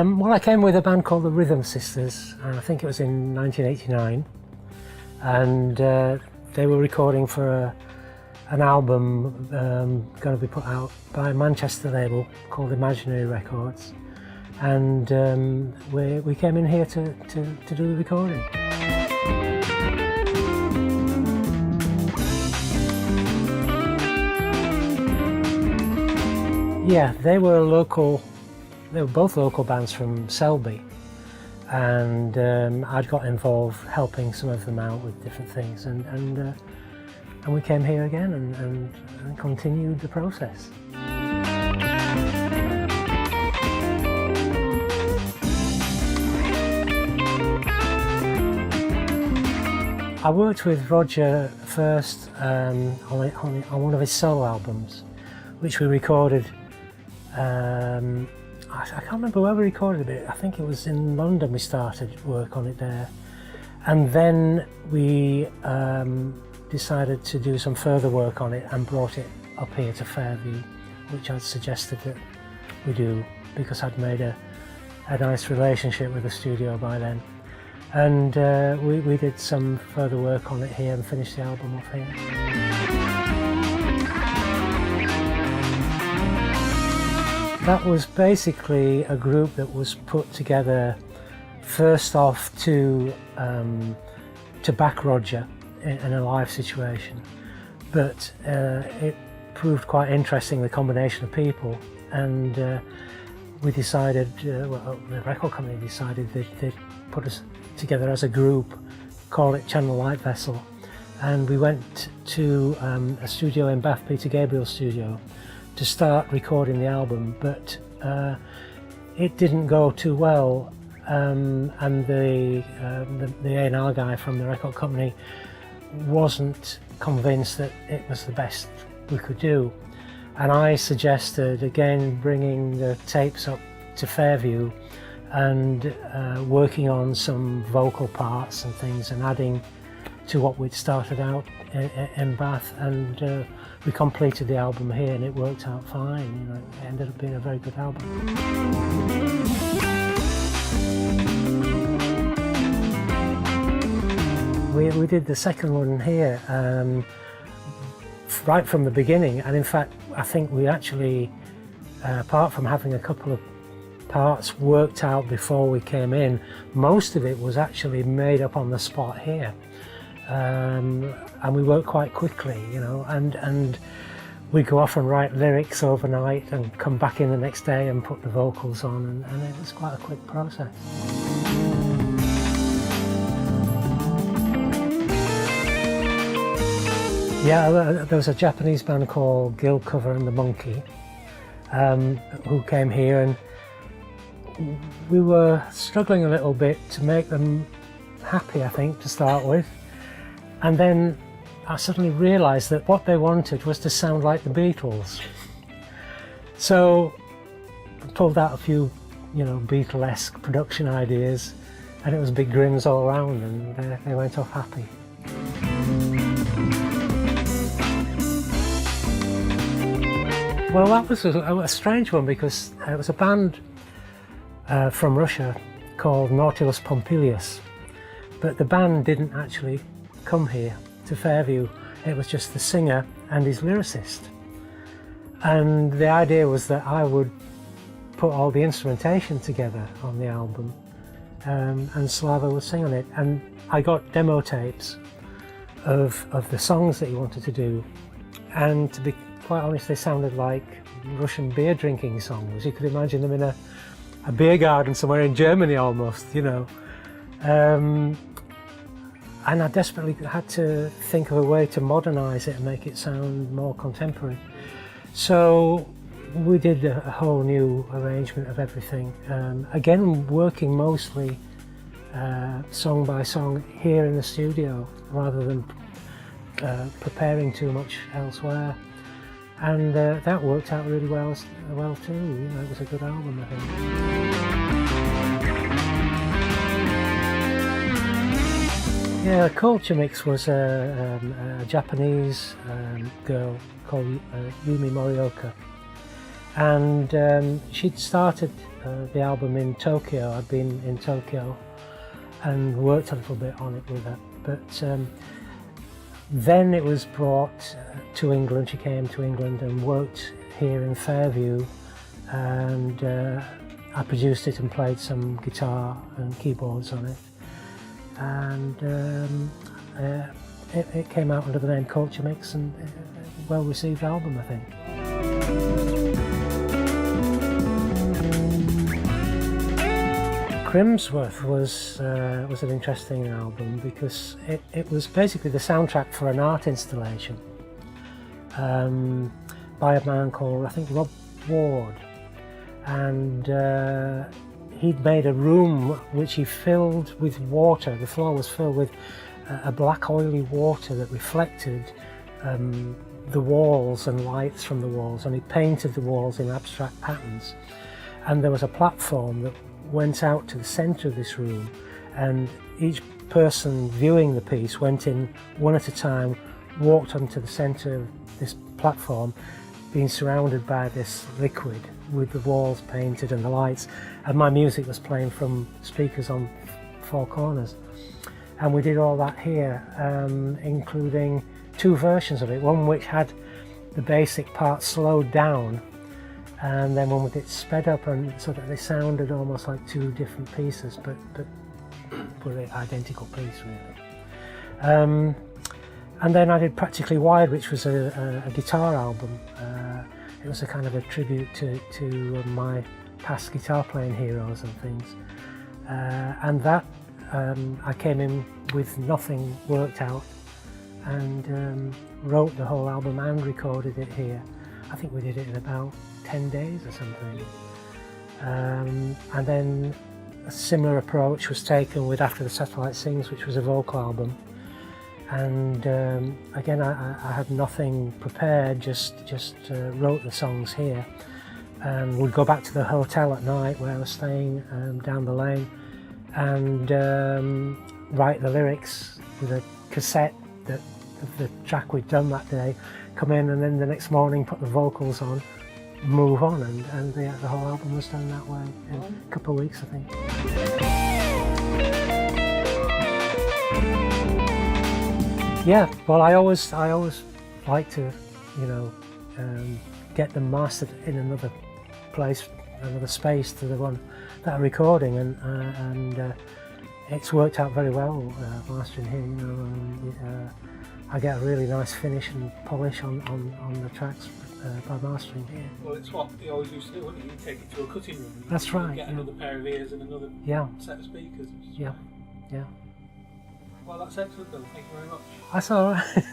Well, I came with a band called the Rhythm Sisters, and I think it was in 1989, and they were recording for an album going to be put out by a Manchester label called Imaginary Records, and we came in here to do the recording. Yeah, they were both local bands from Selby, and I'd got involved helping some of them out with different things, and we came here again and continued the process. I worked with Roger first on one of his solo albums, which we recorded. I can't remember where we recorded it. I think it was in London we started work on it there. And then we decided to do some further work on it and brought it up here to Fairview, which I'd suggested that we do because I'd made a nice relationship with the studio by then. And we did some further work on it here and finished the album off here. That was basically a group that was put together first off to back Roger in a live situation, but it proved quite interesting, the combination of people, and we decided, well, the record company decided they'd put us together as a group, call it Channel Light Vessel, and we went to a studio in Bath, Peter Gabriel's studio, to start recording the album, but it didn't go too well, and the A&R guy from the record company wasn't convinced that it was the best we could do, and I suggested again bringing the tapes up to Fairview and working on some vocal parts and things and adding to what we'd started out in Bath, and we completed the album here and it worked out fine. You know, it ended up being a very good album. We did the second one here right from the beginning, and in fact I think we actually, apart from having a couple of parts worked out before we came in, most of it was actually made up on the spot here. And we worked quite quickly, you know, and we'd go off and write lyrics overnight and come back in the next day and put the vocals on, and it was quite a quick process. Yeah, there was a Japanese band called Gill Cover and the Monkey who came here, and we were struggling a little bit to make them happy, I think, to start with. And then I suddenly realised that what they wanted was to sound like the Beatles. So I pulled out a few, you know, Beatlesque production ideas, and it was big grins all around, and they went off happy. Well, that was a strange one, because it was a band from Russia called Nautilus Pompilius, but the band didn't actually come here to Fairview. It was just the singer and his lyricist, and the idea was that I would put all the instrumentation together on the album, and Slava would sing on it, and I got demo tapes of the songs that he wanted to do, and to be quite honest, they sounded like Russian beer drinking songs. You could imagine them in a beer garden somewhere in Germany almost, you know. And I desperately had to think of a way to modernise it and make it sound more contemporary. So we did a whole new arrangement of everything. Again, working mostly song by song here in the studio, rather than preparing too much elsewhere. And that worked out really well too. You know, it was a good album, I think. Yeah, Culture Mix was a Japanese girl called Yumi Morioka, and she'd started the album in Tokyo. I'd been in Tokyo and worked a little bit on it with her, but then it was brought to England. She came to England and worked here in Fairview, and I produced it and played some guitar and keyboards on it, and it came out under the name Culture Mix, and a well-received album, I think. Crimsworth was an interesting album because it was basically the soundtrack for an art installation by a man called, I think, Rob Ward, and he'd made a room which he filled with water. The floor was filled with a black oily water that reflected the walls and lights from the walls, and he painted the walls in abstract patterns, and there was a platform that went out to the centre of this room, and each person viewing the piece went in one at a time, walked onto the centre of this platform, being surrounded by this liquid with the walls painted and the lights, and my music was playing from speakers on four corners. And we did all that here, including two versions of it, one which had the basic part slowed down, and then one with it sped up, and so that they sounded almost like two different pieces, but were an identical piece, really. And then I did Practically Wired, which was a guitar album. It was a kind of a tribute to my past guitar playing heroes and things. And that I came in with nothing worked out, and wrote the whole album and recorded it here. I think we did it in about 10 days or something. And then a similar approach was taken with After the Satellite Sings, which was a vocal album. And again, I had nothing prepared, just wrote the songs here, and would go back to the hotel at night where I was staying down the lane, and write the lyrics with a cassette of the track we'd done that day, come in, and then the next morning put the vocals on, move on, and the whole album was done that way in a couple of weeks, I think. Yeah, well, I always like to, get them mastered in another place, another space to the one that I'm recording, and it's worked out very well mastering here. I get a really nice finish and polish on the tracks by mastering here. Well, it's what you always used to do, wouldn't you? You take it to a cutting room. That's right. Get another pair of ears and another set of speakers. Yeah. Well, that's excellent, Bill. Thank you very much. That's all right.